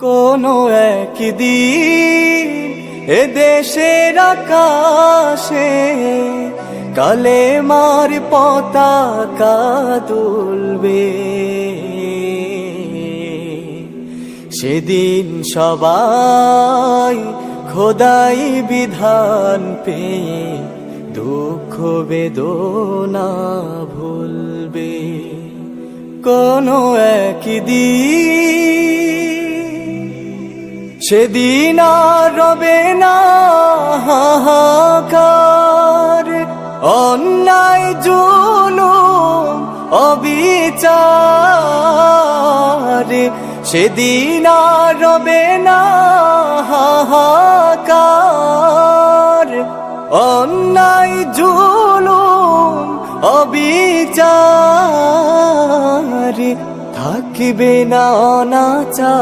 কোনো একদিন এ দেশের আকাশে কালেমার পতাকা দুলবে, সেদিন সবাই খোদাই বিধান পেয়ে দুঃখ বেদনা ভুলবে। কোনো একদিন সেদিন আর রবে না হাহাকার, অন্যায় জুলুম অবিচার, সেদিন আর রবে না হাহাকার, অন্যায় জুলুম অবিচার, থাকবে না অনাচার।